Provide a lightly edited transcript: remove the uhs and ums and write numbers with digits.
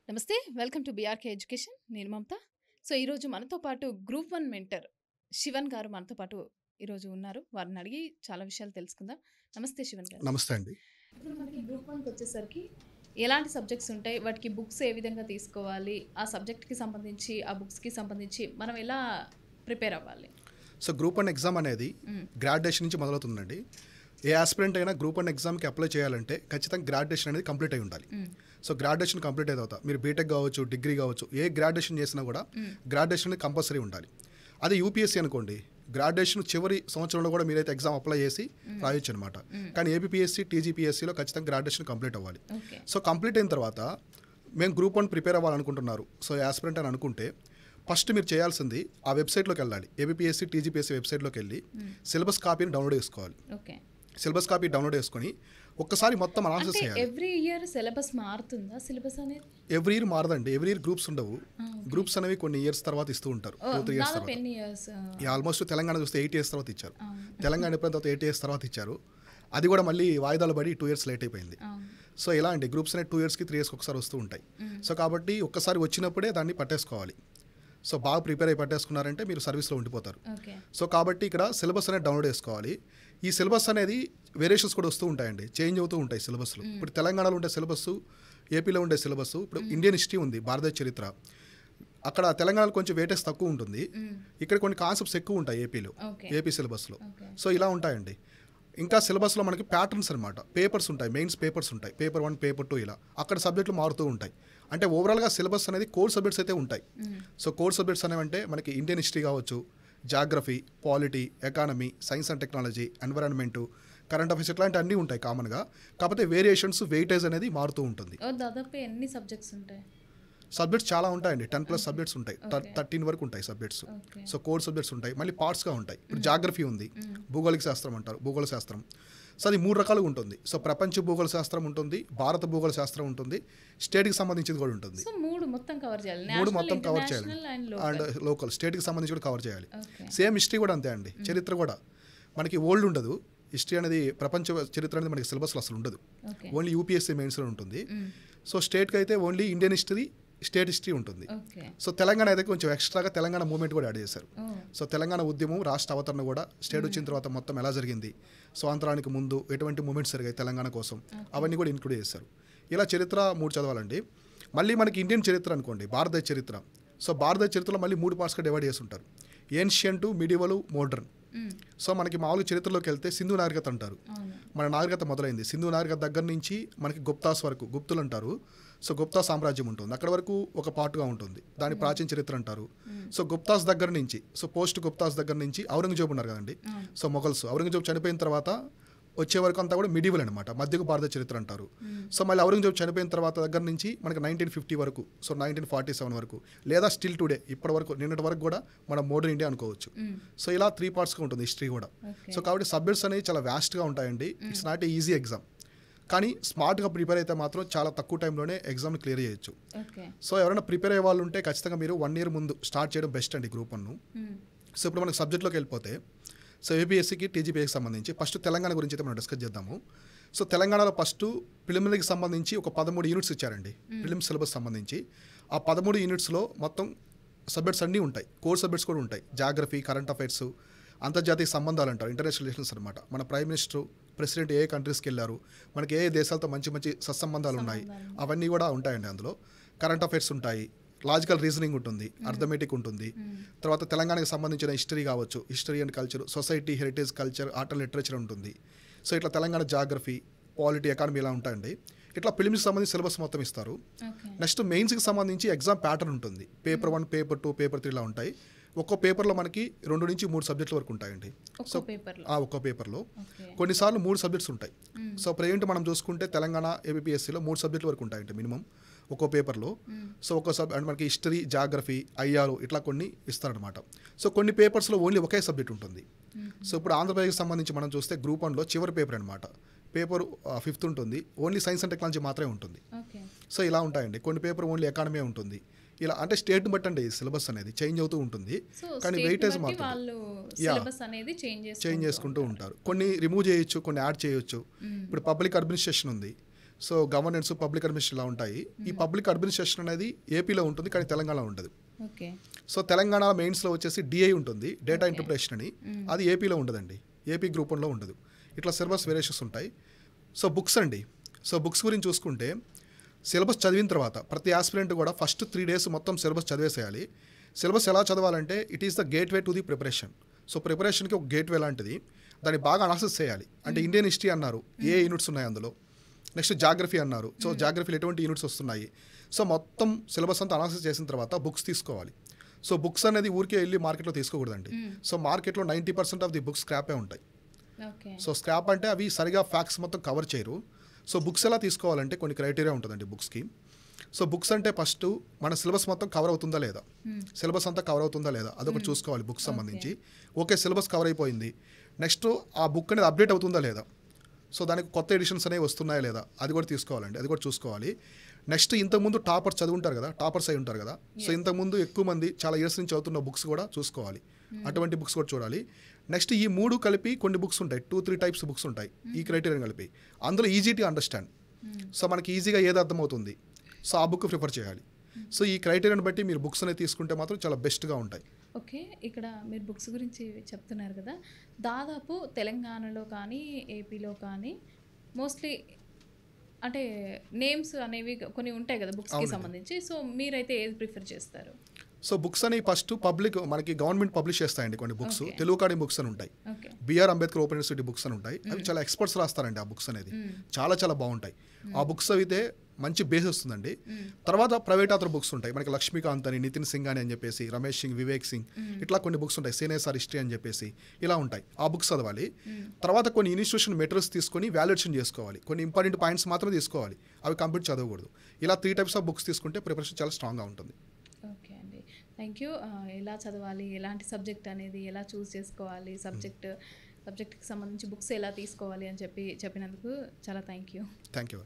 నమస్తే, welcome to BRK education. నేను మమత. So ఈరోజు మనతో పాటు గ్రూప్ 1 మెంటర్ శివన్ గారు మనతో పాటు ఈరోజు ఉన్నారు. వారిని అడిగి చాలా విషయాలు తెలుసుకుందాం. నమస్తే శివన్ గారు. నమస్తే అండి. ఇప్పుడు మనకి గ్రూప్ 1కి వచ్చేసరికి ఎలాంటి సబ్జెక్ట్స్ ఉంటాయి, వాటికి బుక్స్ ఏ విధంగా తీసుకోవాలి, ఆ సబ్జెక్ట్కి సంబంధించి ఆ బుక్స్కి సంబంధించి మనం ఎలా ప్రిపేర్ అవ్వాలి? సో గ్రూప్ 1 ఎగ్జామ్ అనేది గ్రాడ్యుయేషన్ నుంచి మొదలవుతుందండి. ఏ ఆస్పిరెంట్ అయినా గ్రూప్ 1 ఎగ్జామ్కి అప్లై చేయాలంటే ఖచ్చితంగా గ్రాడ్యుయేషన్ అనేది కంప్లీట్ అయి ఉండాలి. సో గ్రాడ్యుయేషన్ కంప్లీట్ అయిన తర్వాత మీరు బీటెక్ కావచ్చు, డిగ్రీ కావచ్చు, ఏ గ్రాడ్యుయేషన్ చేసినా కూడా గ్రాడ్యుయేషన్ అనేది కంపల్సరీ ఉండాలి. అదే యూపీఎస్సీ అనుకోండి, గ్రాడ్యుయేషన్ చివరి సంవత్సరంలో కూడా మీరైతే ఎగ్జామ్ అప్లై చేసి రాయొచ్చు అనమాట. కానీ ఏపీఎస్సీ, టీజీపీఎస్సీలో ఖచ్చితంగా గ్రాడ్యుయేషన్ కంప్లీట్ అవ్వాలి. సో కంప్లీట్ అయిన తర్వాత మేము గ్రూప్ 1 ప్రిపేర్ అవ్వాలనుకుంటున్నారు, సో ఆస్పిరెంట్ అని అనుకుంటే ఫస్ట్ మీరు చేయాల్సింది ఆ వెబ్సైట్లోకి వెళ్ళాలి. ఏపీఎస్సీ, టీజీపీఎస్సీ వెబ్సైట్లోకి వెళ్ళి సిలబస్ కాపీని డౌన్లోడ్ చేసుకోవాలి. సిలబస్ కాపీ డౌన్లోడ్ చేసుకొని ఒక్కసారి మొత్తం అనాలిసిస్ చేయాలి. ఎవ్రీ ఇయర్ సిలబస్ మారుతుందా? సిలబస్ అనేది ఎవ్రీ ఇయర్ మారదండి. ఎవ్రీ ఇయర్ గ్రూప్స్ ఉండవు. గ్రూప్స్ అనేవి కొన్ని ఇయర్స్ తర్వాత ఇస్తూ ఉంటారు. 2-3 ఇయర్స్ తర్వాత. ఆల్మోస్ట్ తెలంగాణ చూస్తే 8 ఇయర్స్ తర్వాత ఇచ్చారు. తెలంగాణ ఎప్పుడైన తర్వాత 8 ఇయర్స్ తర్వాత ఇచ్చారు. అది కూడా మళ్ళీ వాయిదాలు పడి 2 ఇయర్స్ లేట్ అయిపోయింది. సో ఇలా అండి, గ్రూప్స్ అనేవి 2 ఇయర్స్కి 3 ఇయర్స్కి ఒకసారి వస్తూ ఉంటాయి. సో కాబట్టి ఒక్కసారి వచ్చినప్పుడే దాన్ని పట్టేసుకోవాలి. సో బాగా ప్రిపేర్ అయి పట్టేసుకున్నారంటే మీరు సర్వీస్లో ఉండిపోతారు. సో కాబట్టి ఇక్కడ సిలబస్ అనేది డౌన్లోడ్ చేసుకోవాలి. ఈ సిలబస్ అనేది వేరియేషన్స్ కూడా వస్తూ ఉంటాయండి, చేంజ్ అవుతూ ఉంటాయి సిలబస్లు. ఇప్పుడు తెలంగాణలో ఉండే సిలబస్, ఏపీలో ఉండే సిలబస్, ఇప్పుడు ఇండియన్ హిస్టరీ ఉంది, భారతదేశ చరిత్ర, అక్కడ తెలంగాణలో కొంచెం వెయిటేజ్ తక్కువ ఉంటుంది, ఇక్కడ కొన్ని కాన్సెప్ట్స్ ఎక్కువ ఉంటాయి ఏపీలో, ఏపీ సిలబస్లో. సో ఇలా ఉంటాయండి. ఇంకా సిలబస్లో మనకి ప్యాటర్న్స్ అనమాట, పేపర్స్ ఉంటాయి, మెయిన్స్ పేపర్స్ ఉంటాయి, పేపర్ 1, పేపర్ 2 ఇలా అక్కడ సబ్జెక్టులు మారుతూ ఉంటాయి. అంటే ఓవరాల్గా సిలబస్ అనేది కోర్ సబ్జెక్ట్స్ అయితే ఉంటాయి. సో కోర్ సబ్జెక్ట్స్ అనేవంటే మనకి ఇండియన్ హిస్టరీ కావచ్చు, geography, polity, economy, science and technology, environment, current affairs ఇట్లాంటి అన్నీ ఉంటాయి కామన్గా. కాకపోతే వేరియేషన్స్, వెయిటేజ్ అనేది మారుతూ ఉంటుంది. దాదాపు ఎన్ని సబ్జెక్ట్స్ ఉంటాయి? సబ్జెక్ట్స్ చాలా ఉంటాయండి, 10+ సబ్జెక్ట్స్ ఉంటాయి, 13 వరకు ఉంటాయి సబ్జెక్ట్స్. సో కోర్ సబ్జెక్ట్స్ ఉంటాయి, మళ్ళీ పార్ట్స్గా ఉంటాయి. ఇప్పుడు జాగ్రఫీ ఉంది, భూగోళిక శాస్త్రం అంటారు, భూగోళ శాస్త్రం. సో అది 3 రకాలుగా ఉంటుంది. సో ప్రపంచ భూగోళ శాస్త్రం ఉంటుంది, భారత భూగోళ శాస్త్రం ఉంటుంది, స్టేట్కి సంబంధించింది కూడా ఉంటుంది. 3 మొత్తం కవర్ చేయాలి అండ్ లోకల్ స్టేట్కి సంబంధించి కూడా కవర్ చేయాలి. సేమ్ హిస్టరీ కూడా అంతే అండి. చరిత్ర కూడా మనకి ఓల్డ్ ఉండదు. హిస్టరీ అనేది, ప్రపంచ చరిత్ర అనేది మనకి సిలబస్లో అసలు ఉండదు, ఓన్లీ యూపీఎస్సీ మెయిన్స్లో ఉంటుంది. సో స్టేట్కి అయితే only Indian history, state history ఉంటుంది. సో తెలంగాణ అయితే కొంచెం ఎక్స్ట్రాగా తెలంగాణ మూవ్మెంట్ కూడా యాడ్ చేశారు. సో తెలంగాణ ఉద్యమం, రాష్ట్ర అవతరణ కూడా, స్టేట్ వచ్చిన తర్వాత మొత్తం ఎలా జరిగింది, స్వాతంత్రానికి ముందు ఎటువంటి మూమెంట్స్ జరిగాయి తెలంగాణ కోసం, అవన్నీ కూడా ఇంక్లూడ్ చేశారు. ఇలా చరిత్ర 3 చదవాలండి. మళ్ళీ మనకి ఇండియన్ చరిత్ర అనుకోండి, భారతదేశ చరిత్ర. సో భారతదేశ చరిత్రలో మళ్ళీ 3 పార్ట్స్గా డివైడ్ చేసి ఉంటారు, ఏన్షియంట్, మిడివల్, మోడర్న్. సో మనకి మామూలుగా చరిత్రలోకి వెళ్తే సింధు నాగరికత అంటారు, మన నాగరికత మొదలైంది. సింధు నాగరికత దగ్గర నుంచి మనకి గుప్తాస్ వరకు, గుప్తులు అంటారు. సో గుప్తా సామ్రాజ్యం ఉంటుంది, అక్కడ వరకు ఒక పార్ట్గా ఉంటుంది, దాని ప్రాచీన చరిత్ర అంటారు. సో గుప్తాస్ దగ్గర నుంచి, సో పోస్ట్ గుప్తాస్ దగ్గర నుంచి ఔరంగజేబు ఉన్నారు కదండి, సో మొఘల్స్, ఔరంగజేబు చనిపోయిన తర్వాత వచ్చే వరకు అంతా కూడా మిడివల్ అనమాట, మధ్యకు భారత చరిత్ర అంటారు. సో మళ్ళీ ఔరంగజేబు చనిపోయిన తర్వాత దగ్గర నుంచి మనకి 1950 వరకు, సో 1947 వరకు, లేదా స్టిల్ టుడే ఇప్పటి వరకు, నిన్నటి వరకు కూడా మనం మోడర్న్ ఇండియా అనుకోవచ్చు. సో ఇలా 3 పార్ట్స్గా ఉంటుంది హిస్టరీ కూడా. సో కాబట్టి సబ్జెక్ట్స్ అనేవి చాలా వ్యాస్ట్గా ఉంటాయండి. It's not a easy exam, కానీ స్మార్ట్గా ప్రిపేర్ అయితే మాత్రం చాలా తక్కువ టైంలోనే ఎగ్జామ్ని క్లియర్ చేయొచ్చు. సో ఎవరైనా ప్రిపేర్ అయ్యే వాళ్ళు ఉంటే ఖచ్చితంగా మీరు 1 ఇయర్ ముందు స్టార్ట్ చేయడం బెస్ట్ అండి గ్రూప్ 1. సో ఇప్పుడు మనకి సబ్జెక్ట్లోకి వెళ్ళిపోతే, సో ఏపీఎస్సీకి, టీజీపీఎస్సీకి సంబంధించి ఫస్ట్ తెలంగాణ గురించి అయితే మనం డిస్కస్ చేద్దాము. సో తెలంగాణలో ఫస్ట్ ప్రిలిమినరీకి సంబంధించి ఒక 13 యూనిట్స్ ఇచ్చారండి, ప్రిలిమ్స్ సిలబస్ సంబంధించి. ఆ 13 యూనిట్స్లో మొత్తం సబ్జెక్ట్స్ అన్నీ ఉంటాయి, కోర్ సబ్జెక్ట్స్ కూడా ఉంటాయి, జాగ్రఫీ, కరెంట్ అఫైర్స్, అంతర్జాతీయ సంబంధాలు అంటారు, ఇంటర్నేషనల్ రిలేషన్స్ అనమాట. మన ప్రైమ్ మినిస్టర్, ప్రెసిడెంట్ ఏ కంట్రీస్కి వెళ్ళారు, మనకి ఏ దేశాలతో మంచి మంచి సత్సంబంధాలు ఉన్నాయి, అవన్నీ కూడా ఉంటాయండి అందులో. కరెంట్ అఫైర్స్ ఉంటాయి, లాజికల్ రీజనింగ్ ఉంటుంది, అర్థమెటిక్ ఉంటుంది. తర్వాత తెలంగాణకి సంబంధించిన హిస్టరీ కావచ్చు, history and culture, society, heritage, culture, art and literature ఉంటుంది. సో ఇట్లా తెలంగాణ జాగ్రఫీ, పాలిటీ, ఎకానమీ ఇలా ఉంటాయండి. ఇట్లా ప్రిలిమ్స్కి సంబంధించి సిలబస్ మొత్తం ఇస్తారు. నెక్స్ట్ మెయిన్స్కి సంబంధించి ఎగ్జామ్ ప్యాటర్న్ ఉంటుంది, పేపర్ 1, పేపర్ 2, పేపర్ 3 ఇలా ఉంటాయి. ఒక్కో పేపర్లో మనకి 2 నుంచి 3 సబ్జెక్టుల వరకు ఉంటాయండి. సో ఒక్కో పేపర్లో కొన్నిసార్లు 3 సబ్జెక్ట్స్ ఉంటాయి. సో ప్రజెంట్ మనం చూసుకుంటే తెలంగాణ ఏపీఎస్సీలో 3 సబ్జెక్టుల వరకు ఉంటాయండి మినిమం ఒక్కో పేపర్లో. సో ఒక్కో అంటే మనకి హిస్టరీ, జాగ్రఫీ, ఐఆర్ ఇట్లా కొన్ని ఇస్తారనమాట. సో కొన్ని పేపర్స్లో ఓన్లీ ఒకే సబ్జెక్ట్ ఉంటుంది. సో ఇప్పుడు ఆంధ్రప్రదేశ్కి సంబంధించి మనం చూస్తే గ్రూప్ 1లో చివరి పేపర్ అనమాట, పేపర్ 5th ఉంటుంది, ఓన్లీ సైన్స్ అండ్ టెక్నాలజీ మాత్రమే ఉంటుంది. సో ఇలా ఉంటాయండి. కొన్ని పేపర్ ఓన్లీ ఎకానమీ ఉంటుంది. ఇలా అంటే స్టేట్ బట్టి అండి సిలబస్ అనేది చేంజ్ అవుతూ ఉంటుంది, కానీ వెయిటేజ్ మాత్రం చేంజ్ చేసుకుంటూ ఉంటారు. కొన్ని రిమూవ్ చేయొచ్చు, కొన్ని యాడ్ చేయొచ్చు. ఇప్పుడు పబ్లిక్ అడ్మినిస్ట్రేషన్ ఉంది, సో గవర్నెన్స్, పబ్లిక్ అడ్మినిస్ట్రేషన్ ఇలా ఉంటాయి. ఈ పబ్లిక్ అడ్మినిస్ట్రేషన్ అనేది ఏపీలో ఉంటుంది, కానీ తెలంగాణలో ఉండదు. సో తెలంగాణ మెయిన్స్లో వచ్చేసి డిఐ ఉంటుంది, డేటా ఇంటర్ప్రిటేషన్ అని. అది ఏపీలో ఉండదండి, ఏపీ గ్రూప్ 1లో ఉండదు. ఇట్లా సిలబస్ వేరియేషన్స్ ఉంటాయి. సో బుక్స్ అండి, సో బుక్స్ గురించి చూసుకుంటే సిలబస్ చదివిన తర్వాత ప్రతి ఆస్పిరెంట్ కూడా ఫస్ట్ 3 days మొత్తం సిలబస్ చదివేసేయాలి. సిలబస్ ఎలా చదవాలంటే it is the gateway to the preparation. So ప్రిపరేషన్కి ఒక గేట్వే లాంటిది, దాన్ని బాగా అనాలిసిస్ చేయాలి. అంటే ఇండియన్ హిస్టరీ అన్నారు, ఏ యూనిట్స్ ఉన్నాయి అందులో, నెక్స్ట్ జాగ్రఫీ అన్నారు, సో జాగ్రఫీలో ఎటువంటి యూనిట్స్ వస్తున్నాయి. సో మొత్తం సిలబస్ అంతా అనాలిసిస్ చేసిన తర్వాత బుక్స్ తీసుకోవాలి. సో బుక్స్ అనేది ఊరికే వెళ్ళి మార్కెట్లో తీసుకోకూడదండి. సో మార్కెట్లో 90% ఆఫ్ ది బుక్స్ స్క్రాపే ఉంటాయి. సో స్క్రాప్ అంటే అవి సరిగా ఫ్యాక్ట్స్ మొత్తం కవర్ చేయరు. సో బుక్స్ ఎలా తీసుకోవాలంటే కొన్ని క్రైటీరియా ఉంటుందండి బుక్స్కి. సో బుక్స్ అంటే ఫస్ట్ మన సిలబస్ మొత్తం కవర్ అవుతుందా లేదా, సిలబస్ అంతా కవర్ అవుతుందా లేదా అదొకటి చూసుకోవాలి బుక్స్ సంబంధించి. ఓకే, సిలబస్ కవర్ అయిపోయింది, నెక్స్ట్ ఆ బుక్ అనేది అప్డేట్ అవుతుందా లేదా, సో దానికి కొత్త ఎడిషన్స్ అనేవి వస్తున్నాయా లేదా అది కూడా తీసుకోవాలండి, అది కూడా చూసుకోవాలి. నెక్స్ట్ ఇంతకుముందు టాపర్స్ చదువుంటారు కదా, టాపర్స్ అయి ఉంటారు కదా, సో ఇంతకుముందు ఎక్కువ మంది చాలా ఇయర్స్ నుంచి చదువుతున్న బుక్స్ కూడా చూసుకోవాలి, అటువంటి బుక్స్ కూడా చూడాలి. నెక్స్ట్ ఈ 3 కలిపి కొన్ని బుక్స్ ఉంటాయి, 2-3 టైప్స్ బుక్స్ ఉంటాయి ఈ క్రైటీరియన్ కలిపి. అందులో ఈజీ టు అండర్స్టాండ్, సో మనకి ఈజీగా ఏది అర్థమవుతుంది, సో ఆ బుక్ ప్రిఫర్ చేయాలి. సో ఈ క్రైటీరియాని బట్టి మీరు బుక్స్ అనేది తీసుకుంటే మాత్రం చాలా బెస్ట్గా ఉంటాయి. ఓకే, ఇక్కడ మీరు బుక్స్ గురించి చెప్తున్నారు కదా, దాదాపు తెలంగాణలో కానీ ఏపీలో కానీ మోస్ట్లీ అంటే నేమ్స్ అనేవి కొన్ని ఉంటాయి కదా బుక్స్కి సంబంధించి. సో మీరైతే ఏది ప్రిఫర్ చేస్తారు? సో బుక్స్ అని ఫస్ట్ పబ్లిక్ మనకి గవర్నమెంట్ పబ్లిష్ చేస్తాయండి కొన్ని బుక్స్, తెలుగు అకాడమీ బుక్స్ అని ఉంటాయి, BR Ambedkar open university books అని ఉంటాయి. అవి చాలా ఎక్స్పర్ట్స్ రాస్తారండి ఆ బుక్స్ అనేది, చాలా చాలా బాగుంటాయి. ఆ బుక్స్ అయితే మంచి బేస్ వస్తుందండి. తర్వాత ప్రైవేట్ ఆథర్ బుక్స్ ఉంటాయి మనకి, లక్ష్మీకాంత్ అని, నితిన్ సింగ్ అని చెప్పేసి, రమేష్ సింగ్, వివేక్ సింగ్, ఇట్లా కొన్ని బుక్స్ ఉంటాయి, సిఎన్ఎస్ఆర్ హిస్టరీ అని చెప్పేసి ఇలా ఉంటాయి. ఆ బుక్స్ చదవాలి. తర్వాత కొన్ని ఇన్స్టిట్యూషన్ మెటీరియల్స్ తీసుకొని వాల్యుయేషన్ చేసుకోవాలి, కొన్ని ఇంపార్టెంట్ పాయింట్స్ మాత్రం తీసుకోవాలి, అవి కంప్లీట్ చదవకూడదు. ఇలా 3 types ఆఫ్ బుక్స్ తీసుకుంటే ప్రిపరేషన్ చాలా స్ట్రాంగ్గా ఉంటుంది. ఓకే అండి, థ్యాంక్ యూ. ఎలా చదవాలి, ఎలాంటి సబ్జెక్ట్ అనేది ఎలా చూస్ చేసుకోవాలి, సబ్జెక్ట్కి సంబంధించి బుక్స్ ఎలా తీసుకోవాలి అని చెప్పినందుకు చాలా థ్యాంక్ యూ. Thank you.